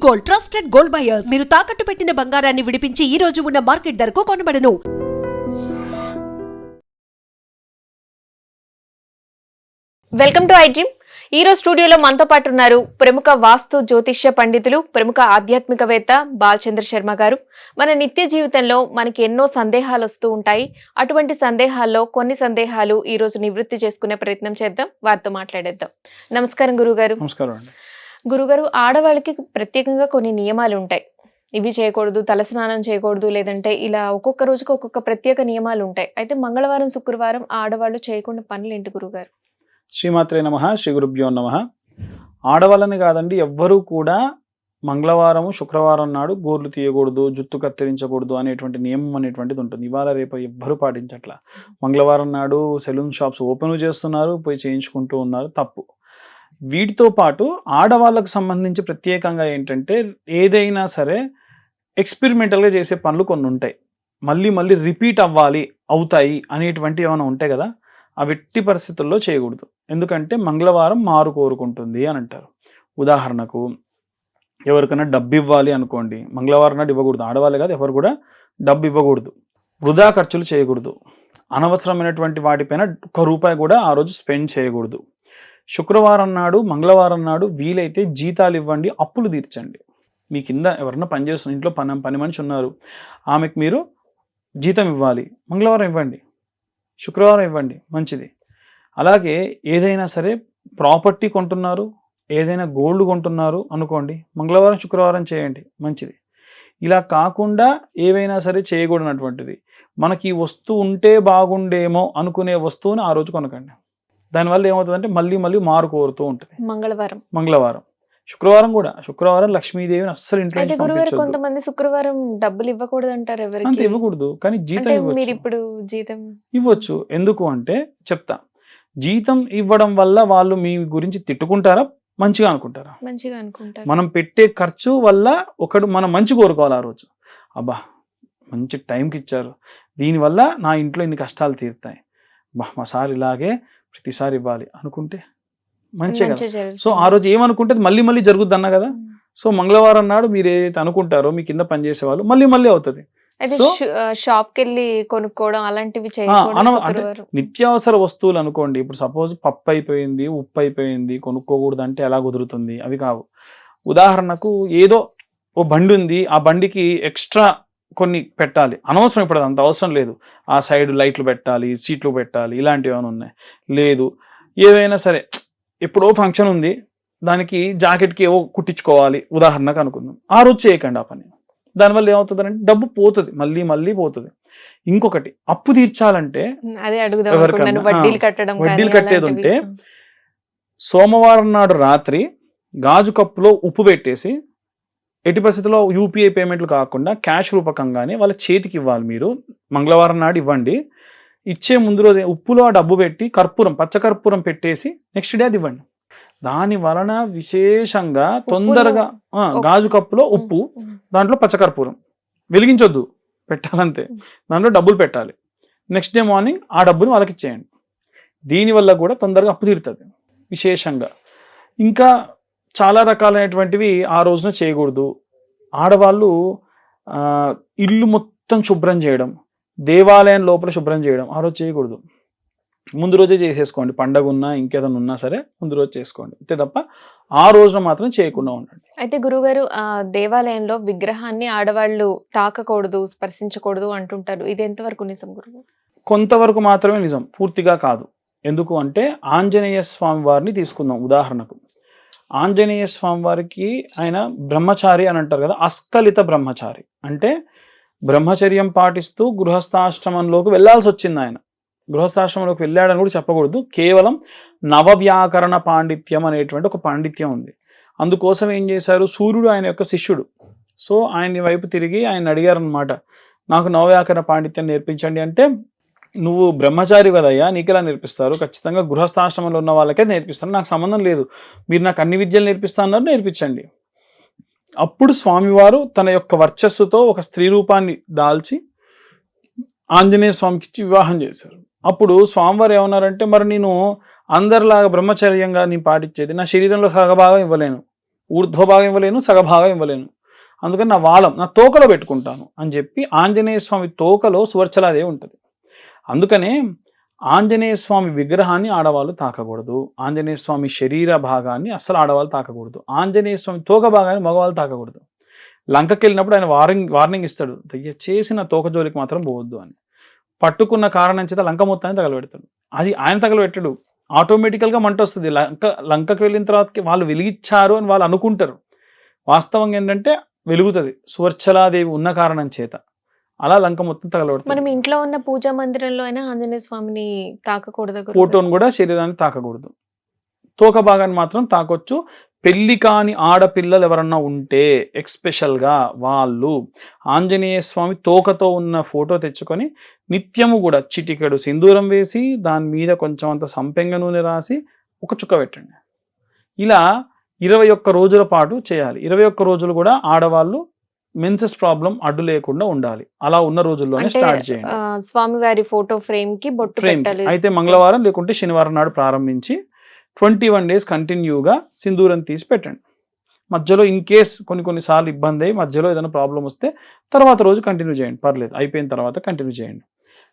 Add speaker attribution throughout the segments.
Speaker 1: Gold, trusted gold buyers. మీరు తాకట్టు పెట్టిన బంగారాన్ని విడిపించి ఈ రోజు ఉన్న మార్కెట్ ధరకు కొనబడను.
Speaker 2: Welcome to iDream. ఈ రోజు స్టూడియోలో మనతో పాటు ఉన్నారు ప్రముఖ వాస్తు జ్యోతిష్య పండితులు, ప్రముఖ ఆధ్యాత్మికవేత్త బాలచంద్ర శర్మ గారు. మన నిత్య జీవితంలో మనకి ఎన్నో సందేహాలు వస్తూ ఉంటాయి. అటువంటి సందేహాల్లో కొన్ని సందేహాలు ఈ రోజు నివృత్తి చేసుకునే ప్రయత్నం చేద్దాం, వారితో మాట్లాడేద్దాం. నమస్కారం గురుగారు.
Speaker 3: నమస్కారం అండి.
Speaker 2: గురుగారు, ఆడవాళ్ళకి ప్రత్యేకంగా కొన్ని నియమాలు ఉంటాయి. ఇవి చేయకూడదు, తలస్నానం చేయకూడదు, లేదంటే ఇలా ఒక్కొక్క రోజుకి ఒక్కొక్క ప్రత్యేక నియమాలు ఉంటాయి. అయితే మంగళవారం, శుక్రవారం ఆడవాళ్ళు చేయకుండా పనులు ఏంటి గురుగారు?
Speaker 3: శ్రీమాత్రే నమః, శ్రీ గురుభ్యో నమః. ఆడవాళ్ళని కాదండి, ఎవ్వరూ కూడా మంగళవారము శుక్రవారం నాడు గోర్లు తీయకూడదు, జుట్టు కత్తిరించకూడదు అనేటువంటి నియమం అనేటువంటిది ఉంటుంది. ఇవాళ రేపు ఎవ్వరూ పాటించట్లా. మంగళవారం నాడు సెలూన్ షాప్స్ ఓపెన్ చేస్తున్నారు, పోయి చేయించుకుంటూ ఉన్నారు, తప్పు. వీటితో పాటు ఆడవాళ్ళకు సంబంధించి ప్రత్యేకంగా ఏంటంటే, ఏదైనా సరే ఎక్స్పెరిమెంటల్గా చేసే పనులు కొన్ని ఉంటాయి. మళ్ళీ మళ్ళీ రిపీట్ అవుతాయి అనేటువంటి ఏమైనా ఉంటాయి కదా, అవి ఎట్టి పరిస్థితుల్లో చేయకూడదు. ఎందుకంటే మంగళవారం మారు కోరుకుంటుంది అని అంటారు. ఉదాహరణకు ఎవరికైనా డబ్బు ఇవ్వాలి అనుకోండి, మంగళవారం నాడు ఇవ్వకూడదు. ఆడవాళ్ళే కాదు, ఎవరు కూడా డబ్బు ఇవ్వకూడదు. వృధా ఖర్చులు చేయకూడదు. అనవసరమైనటువంటి వాటిపైన ₹1 కూడా ఆ రోజు స్పెండ్ చేయకూడదు. శుక్రవారం నాడు, మంగళవారం నాడు వీలైతే జీతాలు ఇవ్వండి, అప్పులు తీర్చండి. మీ కింద ఎవరన్నా పనిచేస్తున్న ఇంట్లో పని మనిషి ఉన్నారు, ఆమెకు మీరు జీతం ఇవ్వాలి. మంగళవారం ఇవ్వండి, శుక్రవారం ఇవ్వండి, మంచిది. అలాగే ఏదైనా సరే ప్రాపర్టీ కొంటున్నారు, ఏదైనా గోల్డ్ కొంటున్నారు అనుకోండి, మంగళవారం శుక్రవారం చేయండి, మంచిది. ఇలా కాకుండా ఏవైనా సరే చేయకూడనటువంటిది, మనకి ఈ వస్తువు ఉంటే బాగుండేమో అనుకునే వస్తువుని ఆ రోజు కొనకండి. దానివల్ల ఏమవుతుందంటే మళ్ళీ మళ్ళీ మారు కోరుతూ ఉంటుంది. మంగళవారం శుక్రవారం కూడా, శుక్రవారం లక్ష్మీదేవిని అస్సలు ఇంట్లో
Speaker 2: కొంతమంది శుక్రవారం డబ్బులు ఇవ్వకూడదు అంటారు.
Speaker 3: అంత ఇవ్వకూడదు, కానీ జీతం ఇవ్వచ్చు. ఎందుకు అంటే చెప్తా. జీతం ఇవ్వడం వల్ల వాళ్ళు మీ గురించి తిట్టుకుంటారా, మంచిగా అనుకుంటారా? మనం పెట్టే ఖర్చు వల్ల ఒకడు మనం మంచి కోరుకోవాలి ఆ రోజు. అబ్బా మంచి టైంకి ఇచ్చారు, దీనివల్ల నా ఇంట్లో ఇన్ని కష్టాలు తీరుతాయి, మా సార్ ఇలాగే ప్రతిసారి ఇవ్వాలి అనుకుంటే మంచిగా. సో ఆ రోజు ఏమనుకుంటే మళ్ళీ మళ్ళీ జరుగుద్ది అన్నా కదా. సో మంగళవారం నాడు మీరు ఏదైతే అనుకుంటారో మీ కింద పనిచేసే వాళ్ళు మళ్ళీ మళ్ళీ అవుతుంది.
Speaker 2: షాప్ కి వెళ్ళి కొనుక్కోవడం అలాంటివి
Speaker 3: నిత్యావసర వస్తువులు అనుకోండి, ఇప్పుడు సపోజ్ పప్పు అయిపోయింది, ఉప్పు అయిపోయింది, కొనుక్కోకూడదు అంటే ఎలా కుదురుతుంది? అవి కావు. ఉదాహరణకు ఏదో ఓ బండి ఉంది, ఆ బండికి ఎక్స్ట్రా కొన్ని పెట్టాలి, అనవసరం, ఇప్పుడు అంత అవసరం లేదు. ఆ సైడ్ లైట్లు పెట్టాలి, సీట్లు పెట్టాలి, ఇలాంటివి ఏమైనా ఉన్నాయి. లేదు ఏవైనా సరే ఎప్పుడో ఫంక్షన్ ఉంది, దానికి జాకెట్కి ఏవో కుట్టించుకోవాలి ఉదాహరణకు అనుకుందాం, ఆ రోజు చేయకండి ఆ పని. దానివల్ల ఏమవుతుందంటే డబ్బు పోతుంది, మళ్ళీ మళ్ళీ పోతుంది. ఇంకొకటి, అప్పు తీర్చాలంటే వడ్డీలు కట్టేది ఉంటే సోమవారం నాడు రాత్రి గాజు కప్పులో ఉప్పు పెట్టేసి, ఎట్టి పరిస్థితుల్లో యూపీఐ పేమెంట్లు కాకుండా క్యాష్ రూపకంగానే వాళ్ళ చేతికి ఇవ్వాలి. మీరు మంగళవారం నాడు ఇవ్వండి, ఇచ్చే ముందు రోజు ఉప్పులో ఆ డబ్బు పెట్టి పచ్చకర్పూరం పెట్టేసి నెక్స్ట్ డే అది ఇవ్వండి. దాని వలన విశేషంగా తొందరగా గాజు కప్పులో ఉప్పు, దాంట్లో పచ్చకర్పూరం వెలిగించొద్దు, పెట్టాలంతే. దాంట్లో డబ్బులు పెట్టాలి. నెక్స్ట్ డే మార్నింగ్ ఆ డబ్బుని వాళ్ళకి ఇచ్చేయండి. దీనివల్ల కూడా తొందరగా అప్పు తీరుతుంది విశేషంగా. ఇంకా చాలా రకాలైనటువంటివి ఆ రోజున చేయకూడదు. ఆడవాళ్ళు ఇల్లు మొత్తం శుభ్రం చేయడం, దేవాలయం లోపల శుభ్రం చేయడం ఆ రోజు చేయకూడదు. ముందు రోజే చేసేసుకోండి, పండగ ఉన్నా ఇంకేదైనా ఉన్నా సరే ముందు రోజు చేసుకోండి, అంతే తప్ప ఆ రోజున మాత్రం చేయకుండా ఉండండి.
Speaker 2: అయితే గురుగారు, దేవాలయంలో విగ్రహాన్ని ఆడవాళ్ళు తాకకూడదు, స్పర్శించకూడదు అంటుంటారు, ఇది ఎంతవరకు నిజం గురుగారు?
Speaker 3: కొంతవరకు మాత్రమే నిజం, పూర్తిగా కాదు. ఎందుకు అంటే ఆంజనేయ స్వామి వారిని తీసుకుందాం ఉదాహరణకు. ఆంజనేయ స్వామి వారికి ఆయన బ్రహ్మచారి అని అంటారు కదా, అస్కలిత బ్రహ్మచారి అంటే బ్రహ్మచర్యం పాటిస్తూ గృహస్థాశ్రమంలోకి వెళ్ళాల్సి వచ్చింది. ఆయన గృహస్థాశ్రమంలోకి వెళ్ళాడని కూడా చెప్పకూడదు. కేవలం నవవ్యాకరణ పాండిత్యం అనేటువంటి ఒక పాండిత్యం ఉంది. అందుకోసం ఏం చేశారు, సూర్యుడు ఆయన యొక్క శిష్యుడు. సో ఆయన వైపు తిరిగి ఆయన అడిగారు అనమాట, నాకు నవవ్యాకరణ పాండిత్యం నేర్పించండి అంటే, నువ్వు బ్రహ్మచారి కదయ్యా, నీకెలా నేర్పిస్తారు? ఖచ్చితంగా గృహస్థాశ్రమంలో ఉన్న వాళ్ళకే నేర్పిస్తారు, నాకు సంబంధం లేదు, మీరు నాకు అన్ని విద్యలు నేర్పిస్తా అన్నారు, నేర్పించండి. అప్పుడు స్వామివారు తన యొక్క వర్చస్సుతో ఒక స్త్రీ రూపాన్ని దాల్చి ఆంజనేయ స్వామికి ఇచ్చి వివాహం చేశారు. అప్పుడు స్వామివారు ఏమన్నారంటే, మరి నేను అందరిలాగా బ్రహ్మచర్యంగా నేను పాటించేది, నా శరీరంలో సగభాగం ఇవ్వలేను, ఊర్ధ్వభాగం ఇవ్వలేను, సగభాగం ఇవ్వలేను, అందుకని నా వాలం నా తోకలో పెట్టుకుంటాను అని చెప్పి ఆంజనేయ స్వామి తోకలో సువర్చలాదేవి ఉంటుంది. అందుకనే ఆంజనేయ స్వామి విగ్రహాన్ని ఆడవాళ్ళు తాకకూడదు, ఆంజనేయ స్వామి శరీర భాగాన్ని అస్సలు ఆడవాళ్ళు తాకకూడదు, ఆంజనేయ స్వామి తోక భాగాన్ని మగవాళ్ళు తాకకూడదు. లంకకి వెళ్ళినప్పుడు ఆయన వార్నింగ్ ఇస్తాడు, దయచేసి నా తోక జోలికి మాత్రం పోవద్దు అని. పట్టుకున్న కారణం చేత లంక మొత్తాన్ని తగలబెడతాడు. అది ఆయన తగలబెట్టడు, ఆటోమేటికల్గా మంట వస్తుంది. లంకకి వెళ్ళిన తర్వాతకి వాళ్ళు వెలిగించారు అని వాళ్ళు అనుకుంటారు, వాస్తవంగా ఏంటంటే వెలుగుతుంది సువర్చలాదేవి ఉన్న కారణం చేత. అలా లంక మొత్తం తగలబెడతాడు.
Speaker 2: మనం ఇంట్లో ఉన్న పూజా మందిరంలో అయినా ఆంజనేయ స్వామిని తాకకూడదు,
Speaker 3: ఫోటోను కూడా శరీరాన్ని తాకకూడదు, తోక భాగాన్ని మాత్రం తాకొచ్చు. పెళ్లి కాని ఆడపిల్లలు ఎవరన్నా ఉంటే ఎక్స్పెషల్గా వాళ్ళు ఆంజనేయ స్వామి తోకతో ఉన్న ఫోటో తెచ్చుకొని నిత్యము కూడా చిటికెడు సింధూరం వేసి దాని మీద కొంచెం అంత సంపెంగ నూనె రాసి ఒక చుక్క పెట్టండి. ఇలా 21 రోజుల పాటు చేయాలి. 21 రోజులు కూడా ఆడవాళ్ళు మెన్సెస్ ప్రాబ్లం అడ్డు లేకుండా ఉండాలి. అలా ఉన్న రోజుల్లోనే స్టార్ట్ చేయండి.
Speaker 2: స్వామివారి ఫోటో ఫ్రేమ్ కి బొట్టు పెట్టాలి.
Speaker 3: అయితే మంగళవారం లేకుంటే శనివారం నాడు ప్రారంభించి 21 days కంటిన్యూగా సింధూరం తీసి పెట్టండి. మధ్యలో ఇన్ కేస్ కొన్నిసార్లు ఇబ్బంది అయ్యి మధ్యలో ఏదైనా ప్రాబ్లం వస్తే తర్వాత రోజు కంటిన్యూ చేయండి, పర్లేదు, అయిపోయిన తర్వాత కంటిన్యూ చేయండి.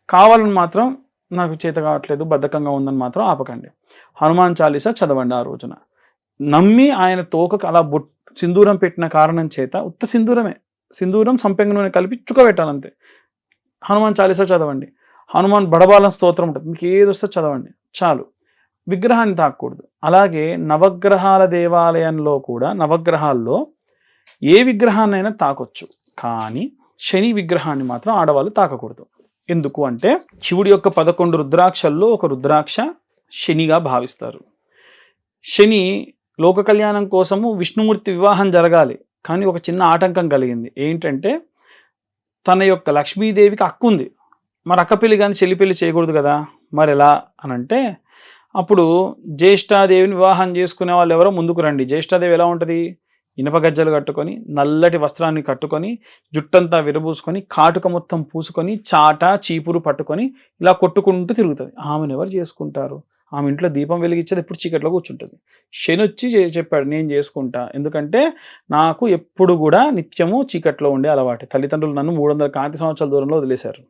Speaker 3: కావాలని మాత్రం నాకు చేత కావట్లేదు బద్ధకంగా ఉందని మాత్రం ఆపకండి. హనుమాన్ చాలీసా చదవండి ఆ రోజున. నమ్మి ఆయన తోకకు అలా సింధూరం పెట్టిన కారణం చేత ఉత్త సింధూరమే, సింధూరం సంపెంగ నూనె కలిపి చుక్క పెట్టాలంతే. హనుమాన్ చాలీసా చదవండి, హనుమాన్ బడబాలం స్తోత్రం ఉంటుంది, మీకు ఏది వస్తే చదవండి చాలు. విగ్రహాన్ని తాకూడదు. అలాగే నవగ్రహాల దేవాలయంలో కూడా నవగ్రహాల్లో ఏ విగ్రహాన్నైనా తాకొచ్చు, కానీ శని విగ్రహాన్ని మాత్రం ఆడవాళ్ళు తాకకూడదు. ఎందుకు అంటే శివుడి యొక్క 11 రుద్రాక్షల్లో ఒక రుద్రాక్ష శనిగా భావిస్తారు. శని లోక కళ్యాణం కోసము విష్ణుమూర్తి వివాహం జరగాలి, కానీ ఒక చిన్న ఆటంకం కలిగింది. ఏంటంటే తన యొక్క లక్ష్మీదేవికి అక్కు ఉంది, మరి అక్క పెళ్లి కానీ చెల్లి పెళ్లి చేయకూడదు కదా, మరి ఎలా అని అంటే అప్పుడు జ్యేష్ఠాదేవిని వివాహం చేసుకునే వాళ్ళు ఎవరో ముందుకు రండి. జ్యేష్ఠాదేవి ఎలా ఉంటుంది, ఇనప గజ్జలు కట్టుకొని నల్లటి వస్త్రాన్ని కట్టుకొని జుట్టంతా విరబూసుకొని కాటుక మొత్తం పూసుకొని చాట చీపురు పట్టుకొని ఇలా కొట్టుకుంటూ తిరుగుతుంది. ఆమెను ఎవరు చేసుకుంటారు, ఆమె ఇంట్లో దీపం వెలిగించేది ఎప్పుడు చీకట్లో కూర్చుంటుంది. శని వచ్చి చెప్పాడు నేను చేసుకుంటా, ఎందుకంటే నాకు ఎప్పుడు కూడా నిత్యము చీకట్లో ఉండే అలవాటు, తల్లిదండ్రులు నన్ను 300 కాంతి సంవత్సరాల దూరంలో వదిలేశారు,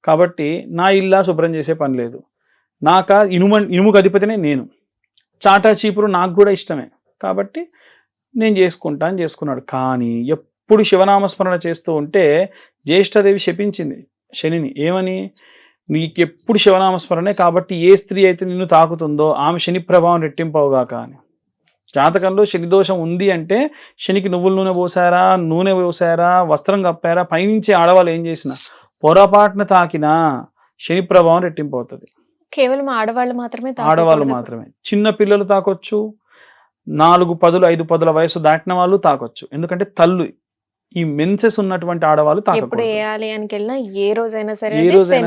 Speaker 3: కాబట్టి నా ఇల్లా శుభ్రం చేసే పని లేదు, నాకా ఇనుముకు అధిపతినే నేను, చాటా చీపురు నాకు కూడా ఇష్టమే, కాబట్టి నేను చేసుకుంటా అని చేసుకున్నాడు. కానీ ఎప్పుడు శివనామస్మరణ చేస్తూ ఉంటే జ్యేష్ఠాదేవి శపించింది శనిని, ఏమని, నీకెప్పుడు శివనామస్మరణే, కాబట్టి ఏ స్త్రీ అయితే నిన్ను తాకుతుందో ఆమె శని ప్రభావం రెట్టింపవుగాక అని. జాతకంలో శని దోషం ఉంది అంటే శనికి నువ్వుల నూనె పోసారా వస్త్రం కప్పారా, పైనుంచి ఆడవాళ్ళు ఏం చేసినా పొరపాటున తాకినా శని ప్రభావం రెట్టింపు అవుతుంది.
Speaker 2: కేవలం ఆడవాళ్ళు మాత్రమే, చిన్న పిల్లలు తాకొచ్చు,
Speaker 3: 4 పదులు 5 పదుల వయసు దాటిన వాళ్ళు తాకొచ్చు. ఎందుకంటే తల్లు ఈ మెన్సెస్ ఉన్నటువంటి ఆడవాళ్ళు
Speaker 2: ఏ రోజైనా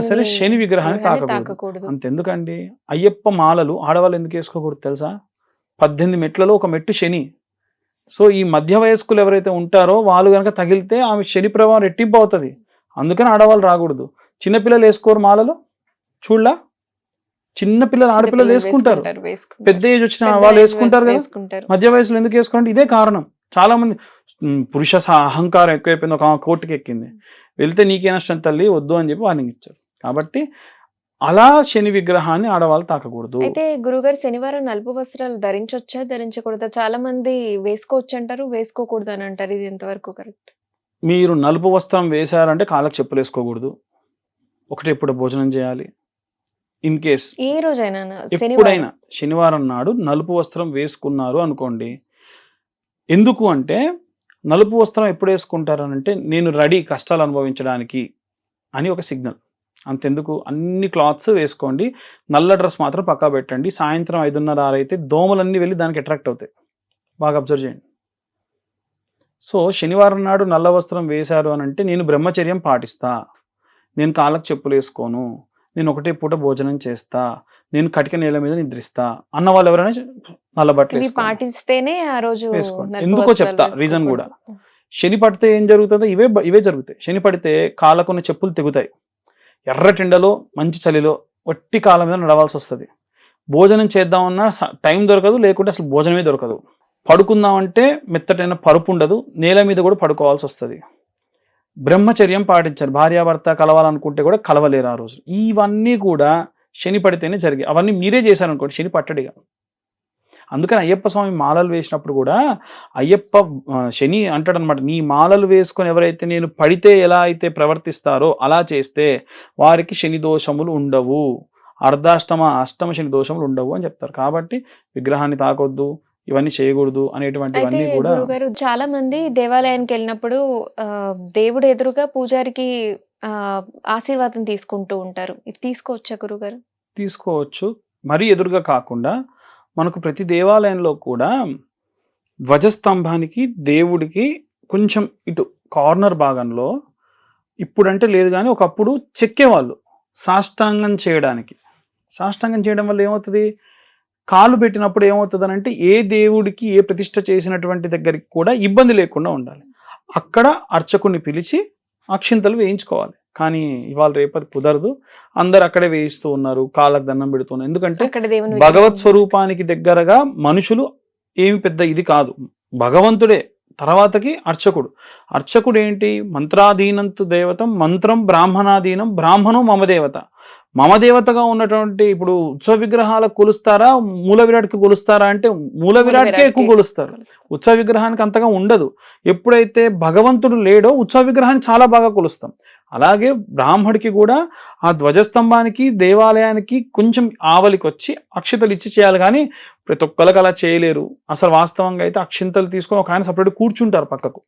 Speaker 3: సరే శని విగ్రహాన్ని తాకకూడదు. అంతెందుకండి, అయ్యప్ప మాలలు ఆడవాళ్ళు ఎందుకు వేసుకోకూడదు తెలుసా, 18 మెట్లలో ఒక మెట్టు శని. సో ఈ మధ్య వయస్కులు ఎవరైతే ఉంటారో వాళ్ళు కనుక తగిలితే ఆమె శని ప్రభావం రెట్టింపు అవుతుంది, అందుకని ఆడవాళ్ళు రాకూడదు. చిన్నపిల్లలు వేసుకోరు మాలలో, చూడలా, చిన్నపిల్లలు ఆడపిల్లలు వేసుకుంటారు, పెద్ద ఏజ్ వచ్చిన వాళ్ళు వేసుకుంటారు కదా, మధ్య వయసులో ఎందుకు వేసుకోండి, ఇదే కారణం. చాలా మంది పురుష అహంకారం ఎక్కువైపోయింది, ఒక కోర్టుకి ఎక్కింది, వెళ్తే నీకే నష్టం తల్లి వద్దు అని చెప్పి వార్నింగ్ ఇచ్చారు. కాబట్టి అలా శని విగ్రహాన్ని ఆడవాళ్ళు తాకకూడదు.
Speaker 2: అయితే గురుగారు శనివారం నలుపు వస్త్రాలు ధరించొచ్చా ధరించకూడదా, చాలా మంది వేసుకోవచ్చు అంటారు, వేసుకోకూడదు అని అంటారు, ఇది ఎంతవరకు కరెక్ట్?
Speaker 3: మీరు నలుపు వస్త్రం వేశారంటే కాళ్ళకు చెప్పులు వేసుకోకూడదు, ఒకటి ఎప్పుడు భోజనం చేయాలి. ఇన్ కేస్
Speaker 2: ఏ రోజైనా
Speaker 3: ఎప్పుడైనా శనివారం నాడు నలుపు వస్త్రం వేసుకున్నారు అనుకోండి, ఎందుకు అంటే నలుపు వస్త్రం ఎప్పుడు వేసుకుంటారు అంటే నేను రెడీ కష్టాలు అనుభవించడానికి అని ఒక సిగ్నల్. అంతెందుకు, అన్ని క్లాత్స్ వేసుకోండి, నల్ల డ్రెస్ మాత్రం పక్కా పెట్టండి. సాయంత్రం 5:30 అయితే దోమలన్నీ వెళ్ళి దానికి అట్రాక్ట్ అవుతాయి, బాగా అబ్జర్వ్ చేయండి. సో శనివారం నాడు నల్ల వస్త్రం వేశారు అని అంటే నేను బ్రహ్మచర్యం పాటిస్తా, నేను కాళ్ళకు చెప్పులు వేసుకోను, నేను ఒకటే పూట భోజనం చేస్తా, నేను కటిక నేల మీద నిద్రిస్తా అన్న వాళ్ళు ఎవరైనా నల్ల బట్టలు
Speaker 2: పాటిస్తేనే ఆ రోజు
Speaker 3: వేసుకోండి. ఎందుకో చెప్తా రీజన్ కూడా. శని పడితే ఏం జరుగుతుందో ఇవే జరుగుతాయి. శని పడితే కాళ్ళకున్న చెప్పులు తెగుతాయి, ఎర్రటిండలో మంచి చలిలో వట్టి కాళ్ళ మీద నడవాల్సి వస్తుంది, భోజనం చేద్దామన్నా టైం దొరకదు, లేకుంటే అసలు భోజనమే దొరకదు. పడుకుందామంటే మెత్తటైన పరుపు ఉండదు, నేల మీద కూడా పడుకోవాల్సి వస్తుంది. బ్రహ్మచర్యం పాటించారు, భార్యాభర్త కలవాలనుకుంటే కూడా కలవలేరు ఆ రోజు. ఇవన్నీ కూడా శని పడితేనే జరిగాయి. అవన్నీ మీరే చేశారనుకోండి, శని పట్టడిగా. అందుకని అయ్యప్ప స్వామి మాలలు వేసినప్పుడు కూడా అయ్యప్ప శని అంటాడనమాట, నీ మాలలు వేసుకొని ఎవరైతే నేను పడితే ఎలా అయితే ప్రవర్తిస్తారో అలా చేస్తే వారికి శని దోషములు ఉండవు, అష్టమ శని దోషములు ఉండవు అని చెప్తారు. కాబట్టి విగ్రహాన్ని తాకొద్దు, ఇవన్నీ చేయకూడదు అనేటువంటివన్నీ
Speaker 2: అయితే
Speaker 3: కూడా.
Speaker 2: గురుగారు చాలా మంది దేవాలయానికి వెళ్ళినప్పుడు దేవుడు ఎదురుగా పూజారికి ఆశీర్వాదం తీసుకుంటూ ఉంటారు. ఇది తీసుకోవచ్చా గురుగారు?
Speaker 3: తీసుకోవచ్చు, మరీ ఎదురుగా కాకుండా. మనకు ప్రతి దేవాలయంలో కూడా ధ్వజస్తంభానికి దేవుడికి కొంచెం ఇటు కార్నర్ భాగంలో, ఇప్పుడంటే లేదు కానీ ఒకప్పుడు చెక్కేవాళ్ళు సాష్టాంగం చేయడానికి. సాష్టాంగం చేయడం వల్ల ఏమవుతుంది, కాలు పెట్టినప్పుడు ఏమవుతుంది అని అంటే ఏ దేవుడికి ఏ ప్రతిష్ఠ చేసినటువంటి దగ్గరికి కూడా ఇబ్బంది లేకుండా ఉండాలి. అక్కడ అర్చకుని పిలిచి అక్షింతలు వేయించుకోవాలి. కానీ ఇవాళ రేపటి కుదరదు, అందరు అక్కడే వేయిస్తూ ఉన్నారు, కాళ్ళకు దండం పెడుతున్నారు. ఎందుకంటే
Speaker 2: అక్కడ దేవుని
Speaker 3: భగవత్ స్వరూపానికి దగ్గరగా మనుషులు ఏమి పెద్ద ఇది కాదు, భగవంతుడే తర్వాతకి అర్చకుడు. అర్చకుడు ఏంటి, మంత్రాధీనంతు దేవతం, మంత్రం బ్రాహ్మణాధీనం, బ్రాహ్మణం మమ దేవత. మమ దేవతగా ఉన్నటువంటి ఇప్పుడు ఉత్సవ విగ్రహాలకు కొలుస్తారా, మూల విరాట్కి కొలుస్తారా అంటే మూల విరాట్కే ఎక్కువ కొలుస్తారు, ఉత్సవ విగ్రహానికి అంతగా ఉండదు. ఎప్పుడైతే భగవంతుడు లేడో ఉత్సవ విగ్రహాన్ని చాలా బాగా కొలుస్తాం. అలాగే బ్రాహ్మడికి కూడా ఆ ధ్వజస్తంభానికి దేవాలయానికి కొంచెం ఆవలికి వచ్చి అక్షింతలు ఇచ్చి చేయాలి, కానీ ప్రతి ఒక్కరికి అలా చేయలేరు. అసలు వాస్తవంగా అయితే అక్షింతలు తీసుకొని ఒక ఆయన సపరేట్ కూర్చుంటారు పక్కకు,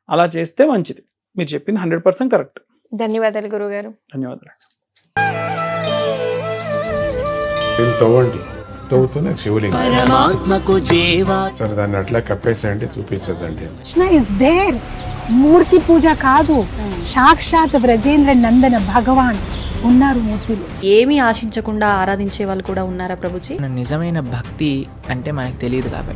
Speaker 3: అలా చేస్తే మంచిది. మీరు చెప్పింది 100% కరెక్ట్.
Speaker 2: ధన్యవాదాలు గురుగారు.
Speaker 3: ధన్యవాదాలు.
Speaker 4: తవ్వండి, తవ్వుతూనే శివలింగం.
Speaker 5: పరమాత్మకు జీవా
Speaker 4: సరే దాన్ని అట్లా కప్పేసేయండి, చూపించదండి.
Speaker 6: Krishna is there. మూర్తి పూజ కాదు, సాక్షాత్ బ్రజేంద్ర నందన భగవాన్ ఉన్నారు మూర్తిలో.
Speaker 7: ఏమీ ఆశించకుండా ఆరాధించే వాళ్ళు కూడా ఉన్నారా ప్రభుజీ?
Speaker 5: నిజమైన భక్తి అంటే మనకు తెలియదు కాబట్టి